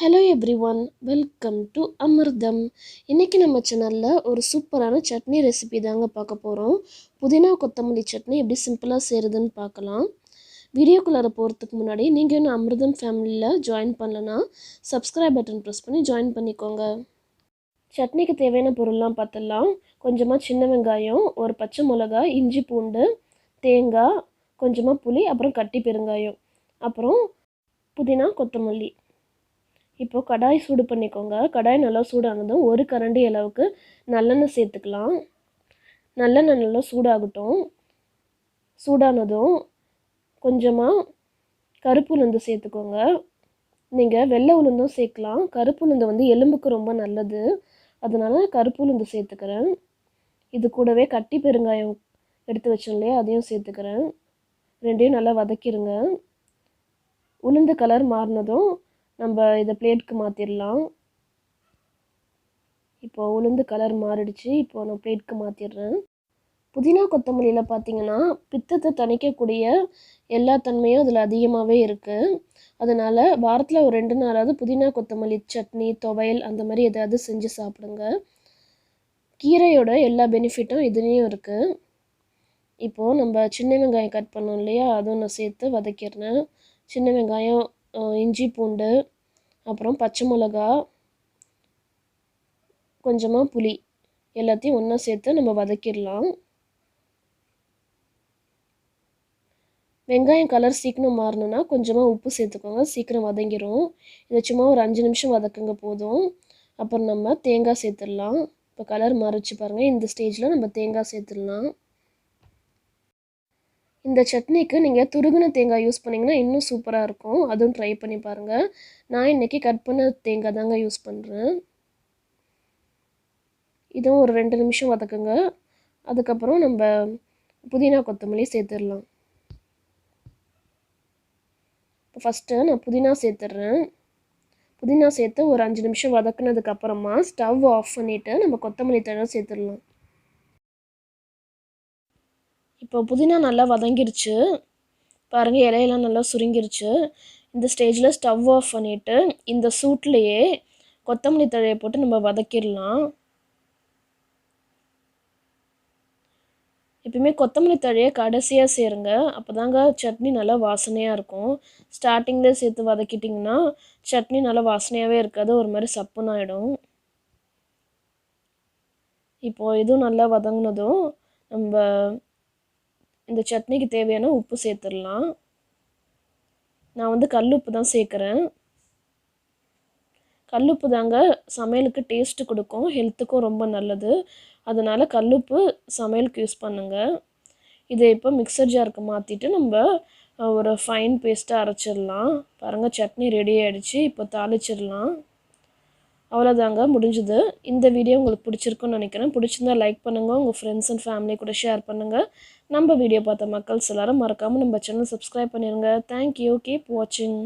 Hello everyone, welcome to Amirdham. இன்னைக்கு நம்ம சேனல்ல ஒரு சூப்பரான சட்னி ரெசிபி தாங்க பார்க்க போறோம். புதினா கொத்தமல்லி சட்னி எப்படி சிம்பிளா செய்யறதுன்னு பார்க்கலாம். வீடியோக்குள்ள போறதுக்கு முன்னாடி நீங்க இன்னும் அமிர்தம் ஃபேமிலில ஜாயின் பண்ணலனா subscribe பட்டன் பிரஸ் பண்ணி ஜாயின் பண்ணிக்கோங்க. சட்னிக்கு தேவையான பொருள்லாம் பார்த்தலாம். கொஞ்சமா சின்ன வெங்காயம், ஒரு பச்சை மிளகாய், இஞ்சி பூண்டு, தேங்காய், கொஞ்சமா புளி, அப்புறம் கட்டி பெருங்காயம், அப்புறம் புதினா கொத்தமல்லி. இப்போ கடாய் சூடு பண்ணிக்கோங்க. கடாய் நல்லா சூடானதும் ஒரு கரண்டி அளவுக்கு நல்லெண்ணெய் சேர்த்துக்கலாம். நல்லெண்ணெய் நல்லா சூடாகட்டும். சூடானதும் கொஞ்சமாக கருப்பு உளுந்து சேர்த்துக்கோங்க. நீங்கள் வெள்ளை உளுந்தும் சேர்க்கலாம். கருப்பு உளுந்து எலும்புக்கு ரொம்ப நல்லது, அதனால் கருப்பு உளுந்து சேர்த்துக்கிறேன். இது கூடவே கட்டி பெருங்காயம் எடுத்து வச்சோம் இல்லையா, அதையும் சேர்த்துக்கிறேன். ரெண்டையும் நல்லா வதக்கிடுங்க. உளுந்து கலர் மாறினதும் நம்ம இதை பிளேட்டுக்கு மாற்றிடலாம். இப்போது உளுந்து கலர் மாறிடுச்சு. இப்போது நான் பிளேட்டுக்கு மாற்றிடுறேன். புதினா கொத்தமல்லியில் பார்த்தீங்கன்னா பித்தத்தை தணிக்கக்கூடிய எல்லா தன்மையும் அதில் அதிகமாகவே இருக்குது. அதனால் வாரத்தில் ஒரு 2 நாளாவது புதினா கொத்தமல்லி சட்னி, துவையல் அந்த மாதிரி எதாவது செஞ்சு சாப்பிடுங்க. கீரையோட எல்லா பெனிஃபிட்டும் இதுலேயும் இருக்குது. இப்போது நம்ம சின்ன வெங்காயம் கட் பண்ணோம் இல்லையா, அதுவும் நான் சேர்த்து வதக்கிடுறேன். சின்ன வெங்காயம், இஞ்சி பூண்டு, அப்புறம் பச்சை மிளகா, கொஞ்சமாக புளி எல்லாத்தையும் ஒன்றா சேர்த்து நம்ம வதக்கிடலாம். வெங்காயம் கலர் சீக்கிரம் மாறணுன்னா கொஞ்சமாக உப்பு சேர்த்துக்கோங்க, சீக்கிரம் வதங்கிடும். இதை சும்மா ஒரு 5 நிமிஷம் வதக்குங்க போதும். அப்புறம் நம்ம தேங்காய் சேர்த்துடலாம். இப்போ கலர் மாறிச்சு பாருங்கள். இந்த ஸ்டேஜில் நம்ம தேங்காய் சேர்த்துடலாம். இந்த சட்னிக்கு நீங்கள் துருகுன தேங்காய் யூஸ் பண்ணிங்கன்னா இன்னும் சூப்பராக இருக்கும். அதுவும் ட்ரை பண்ணி பாருங்கள். நான் இன்றைக்கி கட் பண்ண தேங்காய் தாங்க யூஸ் பண்ணுறேன். இதுவும் ஒரு 2 நிமிஷம் வதக்குங்க. அதுக்கப்புறம் நம்ம புதினா கொத்தமல்லி சேர்த்துடலாம். இப்போ ஃபஸ்ட்டு நான் புதினா சேர்த்துட்றேன். புதினா சேர்த்து ஒரு 5 நிமிஷம் வதக்குனதுக்கப்புறமா ஸ்டவ் ஆஃப் பண்ணிவிட்டு நம்ம கொத்தமல்லி தழை சேர்த்துடலாம். இப்போ புதினா நல்லா வதங்கிருச்சு பாருங்கள், இலையெல்லாம் நல்லா சுருங்கிருச்சு. இந்த ஸ்டேஜில் ஸ்டவ் ஆஃப் பண்ணிவிட்டு இந்த சூட்லேயே கொத்தமல்லி தழையை போட்டு நம்ம வதக்கிடலாம். எப்பயுமே கொத்தமல்லி தழையை கடைசியாக சேருங்க, அப்போ தாங்க சட்னி நல்லா வாசனையாக இருக்கும். ஸ்டார்டிங்லேயே சேர்த்து வதக்கிட்டிங்கன்னா சட்னி நல்லா வாசனையாகவே இருக்காது, ஒரு மாதிரி சப்புன்னு ஆகிடும். இப்போது இதுவும் நல்லா வதங்கினதும் நம்ம இந்த சட்னிக்கு தேவையான உப்பு சேர்த்துடலாம். நான் கல் உப்பு தான் சேர்க்குறேன். கல்லுப்பு தாங்க சமையலுக்கு டேஸ்ட்டு கொடுக்கும், ஹெல்த்துக்கும் ரொம்ப நல்லது. அதனால் கல்லுப்பு சமையலுக்கு யூஸ் பண்ணுங்கள். இதை இப்போ மிக்சர் ஜாருக்கு மாற்றிட்டு நம்ம ஒரு ஃபைன் பேஸ்ட்டாக அரைச்சிடலாம். பாருங்கள், சட்னி ரெடி ஆகிடுச்சு. இப்போ தாளிச்சிடலாம். அவ்வளோதாங்க, முடிஞ்சுது. இந்த வீடியோ உங்களுக்கு பிடிச்சிருக்குன்னு நினைக்கிறேன். பிடிச்சிருந்தா லைக் பண்ணுங்கள், உங்கள் ஃப்ரெண்ட்ஸ் அண்ட் ஃபேமிலி கூட ஷேர் பண்ணுங்கள். நம்ம வீடியோ பார்த்த மக்கள்ஸ் எல்லோரும் மறக்காமல் நம்ம சேனல் சப்ஸ்கிரைப் பண்ணிடுங்க. தேங்க்யூ, கீப் வாட்சிங்.